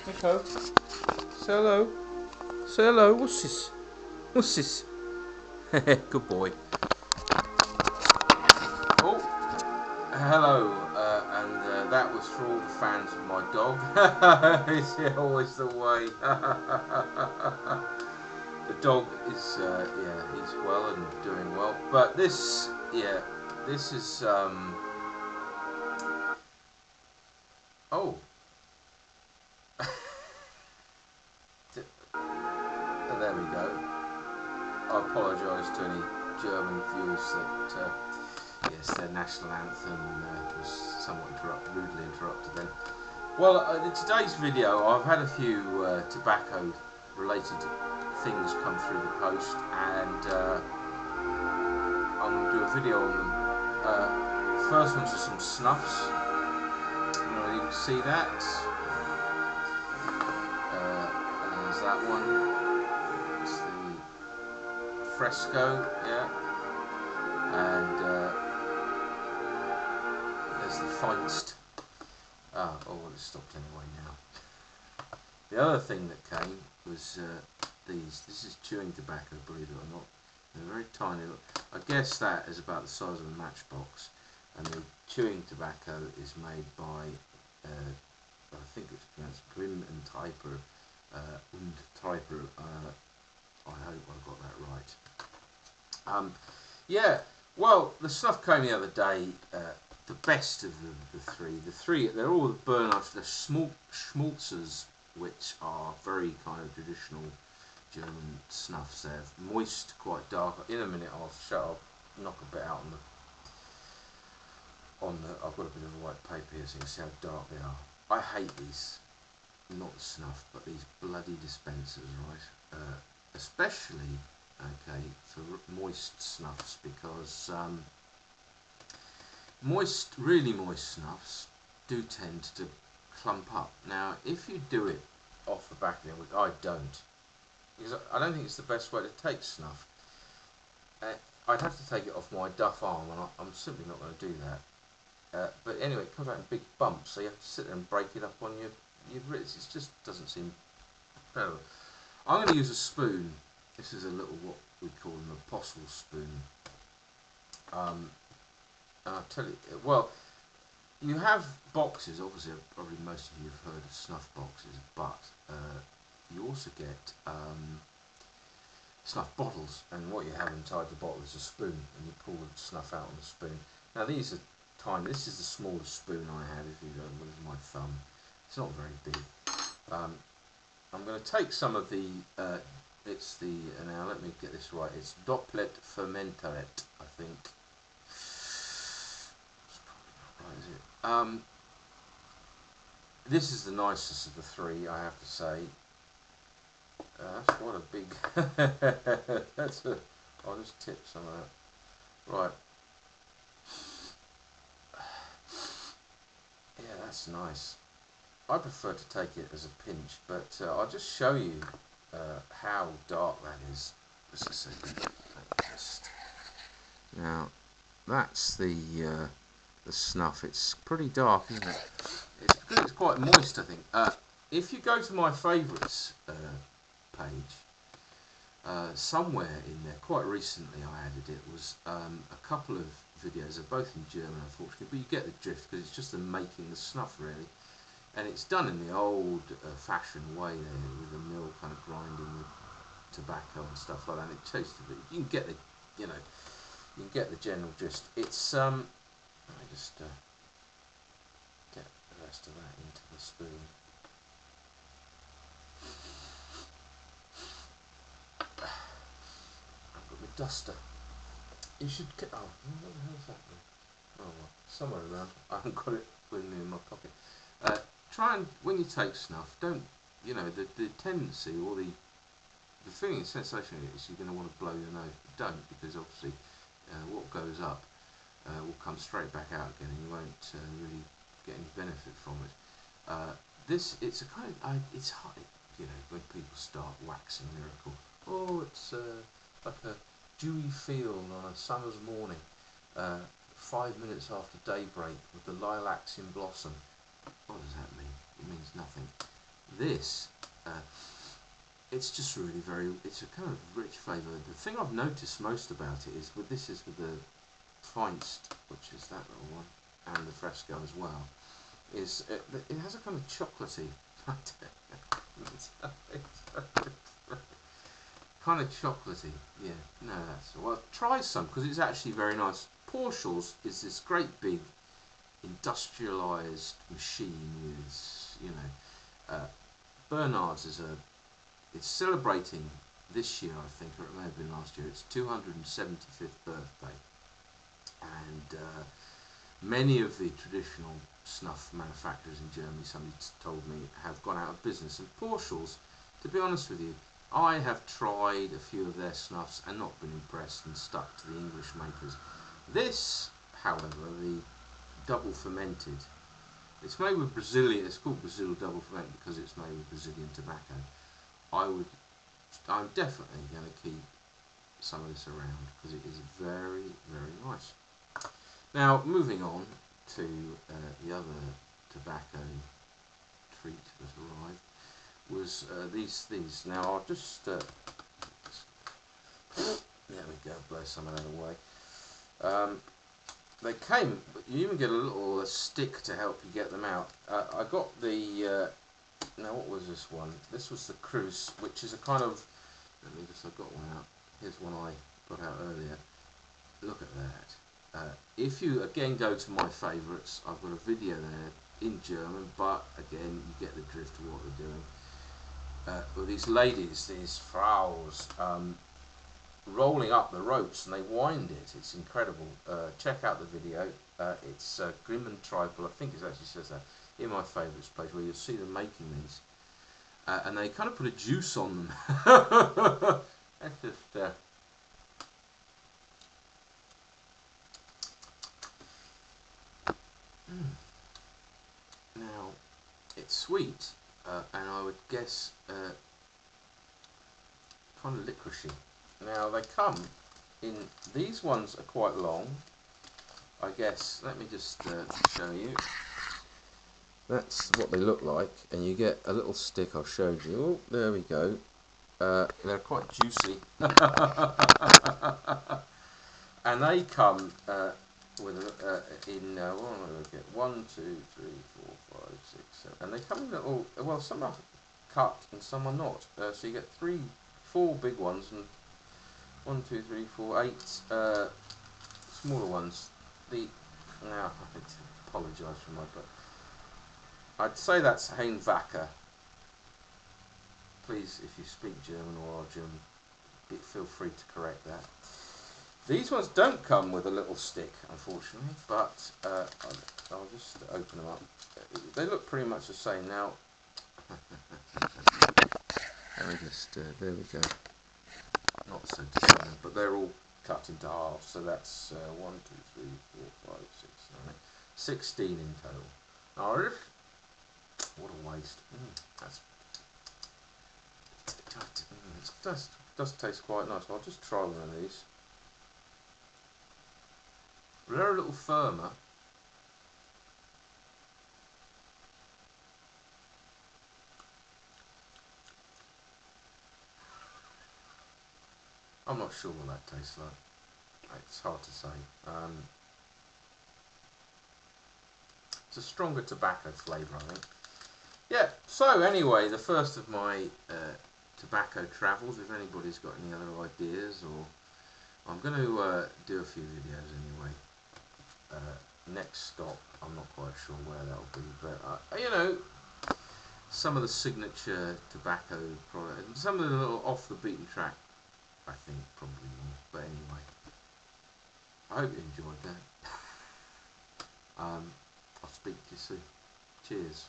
Nico, say hello. Say hello. What's this? What's this? Good boy. Oh, hello. And that was for all the fans of my dog. It's always the way. The dog is, yeah, he's well and doing well. But this, yeah, this is, oh. There we go. I apologise to any German viewers that, yes, their national anthem was somewhat rudely interrupted then. Well, in today's video, I've had a few tobacco-related things come through the post, and I'm going to do a video on them. First one's just some snuffs. You can see that. And there's that one. Fresco, yeah, and there's the Feinst. Oh, well, it stopped anyway now. The other thing that came was these. This is chewing tobacco, believe it or not. They're very tiny. I guess that is about the size of a matchbox, and the chewing tobacco is made by, I think it's pronounced Grimm and Typer, I hope I got that right. Yeah, well, the stuff came the other day, the best of the three, they're all the Bernards, they're schmaltzers, which are very kind of traditional German snuffs. They're moist, quite dark. In a minute I'll knock a bit out on the, I've got a bit of a white paper here so you can see how dark they are. I hate these, not snuff, but these bloody dispensers, right? Especially, okay, for moist snuffs, because really moist snuffs do tend to clump up. Now, if you do it off the back of it, which I don't, because I don't think it's the best way to take snuff. I'd have to take it off my duff arm, and I'm simply not going to do that. But anyway, it comes out in big bumps, so you have to sit there and break it up on your wrists. It just doesn't seem fair. I'm going to use a spoon. This is a little, what we call an apostle spoon. And I'll tell you, well, you have boxes, obviously, probably most of you have heard of snuff boxes, but you also get snuff bottles, and what you have inside the bottle is a spoon, and you pull the snuff out on the spoon. Now these are tiny. This is the smallest spoon I have, if you go with my thumb. It's not very big. I'm going to take some of the, now let me get this right, it's Dopplet Fermentaret, I think. That's probably not right, is it? This is the nicest of the three, I have to say. That's quite a big, I'll just tip some of that. Right. Yeah, that's nice. I prefer to take it as a pinch, but I'll just show you how dark that is. Just a second. Now, that's the snuff. It's pretty dark, isn't it? It's because it's quite moist, I think. If you go to my favourites page, somewhere in there, quite recently I added it, was a couple of videos. They're both in German, unfortunately, but you get the drift because it's just them making the snuff, really. And it's done in the old-fashioned way there, with the mill kind of grinding the tobacco and stuff like that. And it tastes a bit. You can get the, you can get the general gist. It's let me just get the rest of that into the spoon. I've got my duster. You should get. Oh, what the hell is that? Oh, well, somewhere around. I haven't got it with me in my pocket. Try and, when you take snuff, don't, the tendency or the feeling and sensation is you're going to want to blow your nose. But don't, because obviously what goes up will come straight back out again, and you won't really get any benefit from it. It's a kind of, it's hard, when people start waxing lyrical. Oh, it's like a dewy field on a summer's morning, 5 minutes after daybreak, with the lilacs in blossom. What does that mean? It means nothing. This, it's just really it's a kind of rich flavour. The thing I've noticed most about it is with the Feinst, which is that little one, and the Fresco as well, is it has a kind of chocolatey, kind of chocolatey. Yeah, no, that's well. Try some because it's actually very nice. Porschel's is this great big industrialised machine with, you know, Bernard's it's celebrating this year, I think, or it may have been last year, its 275th birthday. And many of the traditional snuff manufacturers in Germany, somebody told me, have gone out of business. And Porschel's, to be honest with you, I have tried a few of their snuffs and not been impressed and stuck to the English makers. This, however, the double fermented, it's made with Brazilian, it's called Brazil double fermented because it's made with Brazilian tobacco. I'm definitely going to keep some of this around because it is very, very nice. Now, moving on to the other tobacco treat that arrived was these. Now, I'll just there we go, blow some of that away. They came, you even get a little stick to help you get them out. I got the, now what was this one? This was the Cruce, which is a kind of, I've got one out. Here's one I got out earlier. Look at that. If you again go to my favourites, I've got a video there in German, but again you get the drift of what they're doing. Well, these ladies, these Fraus, rolling up the ropes and they wind it. It's incredible. Check out the video. It's Grim and Trifle, I think it actually says that, in my favourites page where you'll see them making these. And they kind of put a juice on them. That's just... Now, it's sweet, and I would guess kind of licoricey. Now, they come in, these ones are quite long, I guess. Let me just show you. That's what they look like, and you get a little stick I showed you. Oh, there we go. They're quite juicy. And they come with in what do I get? 1, 2, 3, 4, 5, 6, 7, and they come in little. Well, some are cut and some are not. So you get 3, 4 big ones and 1, 2, 3, 4, 8 smaller ones. Now I apologise for my but I'd say that's Hainwacker. Please, if you speak German or are German, feel free to correct that. These ones don't come with a little stick, unfortunately, but I'll just open them up. They look pretty much the same. Now, let me just, there we go. Not so discernible, but they're all cut into half, so that's 1, 2, 3, 4, 5, 6, 7, 8, 16 in total. Now, what a waste. It does taste quite nice. I'll just try one of these. They're a little firmer. I'm not sure what that tastes like. It's hard to say. It's a stronger tobacco flavour, I think. Yeah, so anyway, the first of my tobacco travels. If anybody's got any other ideas, or I'm going to do a few videos anyway. Next stop, I'm not quite sure where that'll be, but you know, some of the signature tobacco products, some of the little off the beaten track, I think probably more. But anyway, I hope you enjoyed that. I'll speak to you soon. Cheers.